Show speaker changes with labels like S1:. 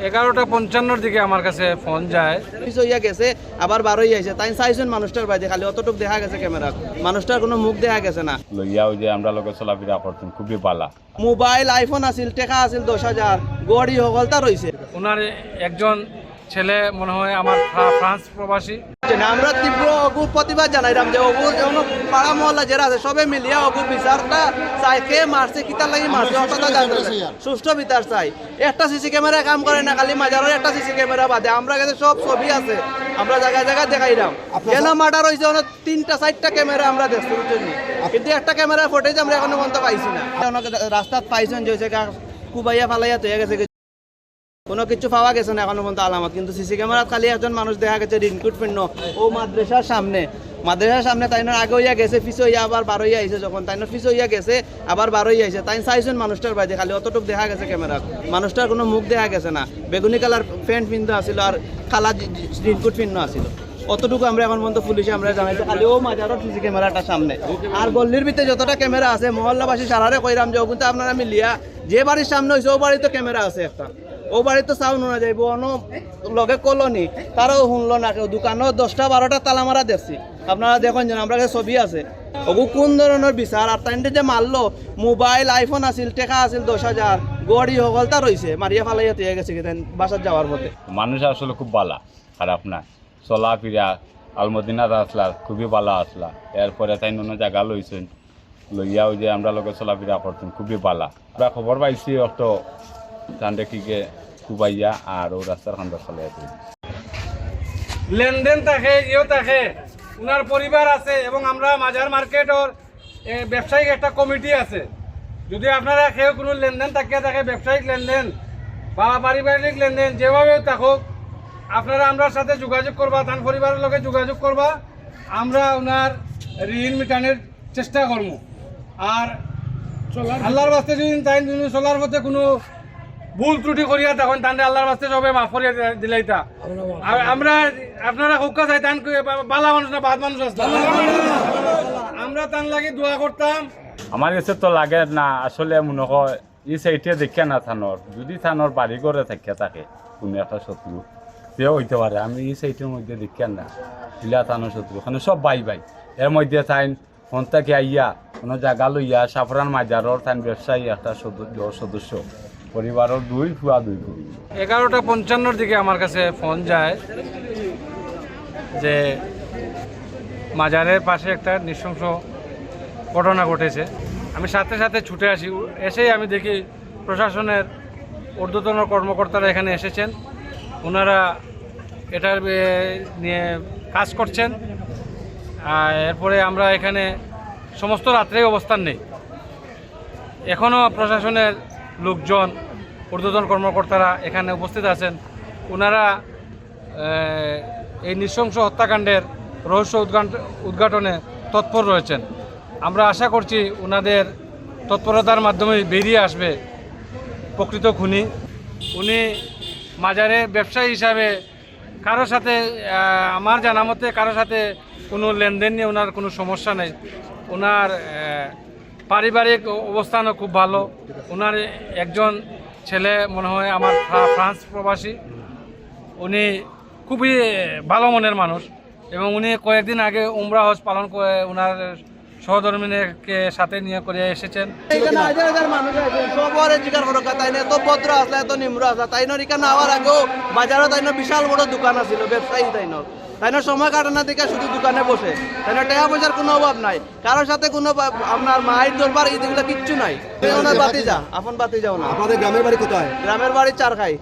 S1: 11:55 দিকে আমার কাছে ফোন যায়।
S2: হইয়া গেছে আবার বারোই আইছে, তাই চাইছেন মানুষটার বাইরে খালি অতটুক দেখা গেছে ক্যামেরা, মানুষটার কোনো মুখ দেখা গেছে না।
S3: লইয়াও যে আমরা লোকে চলাফেরা করতাম খুবই বালা।
S2: মোবাইল আইফোন আছিল, টাকা আছিল 10,000, গড়ি সকলটা রয়েছে।
S1: ওনার একজন ছেলে মনে হয় আমার ফ্রান্স প্রবাসী।
S2: আমরা তীব্র অগু প্রতিবাদ জানাইলাম যে অগু যেমন পাড়া মহল্লা যারা আছে সবে মিলিয়া অগু বিচারটা চাই, কে মারছে কিতার লাগি মারছে অতটা জানতে সুষ্ঠু বিচার চাই। একটা সিসি ক্যামেরা কাম করে না, খালি মাজারের একটা সিসি ক্যামেরা বাদে আমরা কাছে সব ছবি আছে, আমরা জায়গায় জায়গায় দেখাইলাম কেন মার্ডার হয়েছে। 3টা 4টা ক্যামেরা আমরা দেখছি, কিন্তু একটা ক্যামেরা ফুটেজ আমরা এখনো পর্যন্ত পাইছি না। রাস্তাত পাইছেন যে কুবাইয়া ফালাইয়া তৈয়া গেছে, কোনো কিছু পাওয়া গেছে না এখনো পর্যন্ত আলামত। কিন্তু সিসি ক্যামেরাত খালি একজন মানুষ দেখা গেছে রিনকুট পিন্ন ও মাদ্রাসার সামনে তাইনোর আগে হইয়া গেছে, পিছু হইয়া আবার বার হইয়া আইছে, যখন তাইনোর পিছু হইয়া গেছে আবার বার হইয়া আইছে। তাই চাইছেন মানুষটার বাইরে খালি অতটুক দেখা গেছে ক্যামেরা, মানুষটার কোনো মুখ দেখা গেছে না। বেগুনি কালার প্যান্ট পিন্ধা আছিল আর খালা রিনকুট পিন্ন আছিল, অতটুকু আমরা এখন পর্যন্ত পুলিশে আমরা জানাইছি। খালি ও মাজারও সিসি ক্যামেরাটা সামনে, আর গল্লির ভিতরে যতটা ক্যামেরা আছে মহল্লাবাসী সারারে কইরাম যে কিন্তু আপনারা মিলিয়া যে বাড়ির সামনে হয়েছে ও বাড়িতে ক্যামেরা আছে একটা, ও বাড়ি তো সাউন্ড শোনা যাইব, অন্য লগে কলোনি তারাও শুনলো না কেউ। দোকানও 10টা 12টা তালা মারা দেখছি, আপনারা দেখুন যেন আমরা কাছে ছবি আছে। ওগু কোন ধরনের বিচার, আর তাইনটা যে মারলো মোবাইল আইফোন আছিল, টাকা আছিল 10,000, গড়ি সকলটা রয়েছে, মারিয়া ফালাইয়া তুই গেছে কি বাসার যাওয়ার পথে।
S3: মানুষ আসলে খুব বালা, খারাপ না। চলাফেরা আলমদিনাত আসলা খুবই বালা আসলা, এরপরে তাই অন্য জায়গা লইছেন, লইয়াও যে আমরা লোকে চলাফেরা করতাম খুবই বালা। আমরা খবর পাইছি অত তান্ডে কিকে কুবাইয়া আর ও রাস্তার খান্ডা চলে আছে।
S1: লেনদেন থাকে, ইয়েও থাকে, ওনার পরিবার আছে এবং আমরা মাজার মার্কেটর ব্যবসায়িক একটা কমিটি আছে। যদি আপনারা কেউ কোনো লেনদেন থাকিয়া থাকে, ব্যবসায়িক লেনদেন বা পারিবারিক লেনদেন যেভাবেও থাকুক, আপনারা আমরার সাথে যোগাযোগ করবা, তার পরিবারের লোকে যোগাযোগ করবা, আমরা ওনার ঋণ মেটানোর চেষ্টা করব। আর আল্লাহর বাস্তে যদি তাই চলার পথে কোনো ভুল ত্রুটি করিয়া তখন তাহলে আল্লাহর বাস্তে সবে মাফ করিয়া দিলাইতা। আর আমরা আপনারা হুক্কা চাই তান বালা মানুষ না বাদ মানুষ আসতাম, আমরা তান লাগে দোয়া করতাম।
S3: আমার কাছে তো লাগে না আসলে মনে হয় এই সাইডে দেখিয়া না থানোর, যদি থানোর বাড়ি করে থাকিয়া থাকে কোনো একটা শত্রু সেও হইতে পারে। আমি এই সাইডের মধ্যে দেখিয়া না ইলা থানোর শত্রু, ওখানে সব বাই এর মধ্যে থাইন ফোন থেকে আইয়া কোনো জায়গা লইয়া সাফরান মাজারর থাইন ব্যবসায়ী একটা সদস্য পরিবারের 2 ফুয়া 2 ফুয়া।
S1: 11:55 দিকে আমার কাছে ফোন যায় যে মাজারের পাশে একটা নৃশংস ঘটনা ঘটেছে। আমি সাথে সাথে ছুটে আসি, এসেই আমি দেখি প্রশাসনের ঊর্ধ্বতন কর্মকর্তারা এখানে এসেছেন, ওনারা এটার নিয়ে কাজ করছেন। এরপরে আমরা এখানে সমস্ত রাত্রেই অবস্থান নেই, এখনও প্রশাসনের লোকজন ঊর্ধ্বতন কর্মকর্তারা এখানে উপস্থিত আছেন। ওনারা এই নৃশংস হত্যাকাণ্ডের রহস্য উদ্ঘাটনে তৎপর রয়েছেন। আমরা আশা করছি ওনাদের তৎপরতার মাধ্যমে বেরিয়ে আসবে প্রকৃত খুনি। উনি মাজারে ব্যবসায়ী হিসাবে কারোর সাথে, আমার জানা মতে কারোর সাথে কোনো লেনদেন নিয়ে ওনার কোনো সমস্যা নেই। ওনার পারিবারিক অবস্থানও খুব ভালো। ওনার একজন ছেলে মনে হয় আমার ফ্রান্স প্রবাসী, উনি খুবই ভালো মনের মানুষ এবং উনি কয়েকদিন আগে উমরা হজ পালন করে ওনার সহধর্মিনীকে সাথে নিয়ে করে এসেছেন।
S2: এখানে হাজার মানুষ আছে, সবার জিজ্ঞাসা করো তাই না, এত ভদ্র আসলে এত নিম্র আসলে তাইনোর এখানে আওয়ার আগেও বাজারও তাইনোর বিশাল বড় দোকান আছিল, ব্যবসায়ী তাইনোর সময় কাটানোর দিকে শুধু দোকানে বসে, তাইনোর টাকা পয়সার কোনো অভাব নাই, কারোর সাথে কোনো আপনার মায়ের দরবার এইগুলো কিচ্ছু নাই। ওনার বাতি যা আপন বাতি যাও না।
S4: আপনাদের গ্রামের বাড়ি কোথায়?
S2: গ্রামের বাড়ি চারখাই।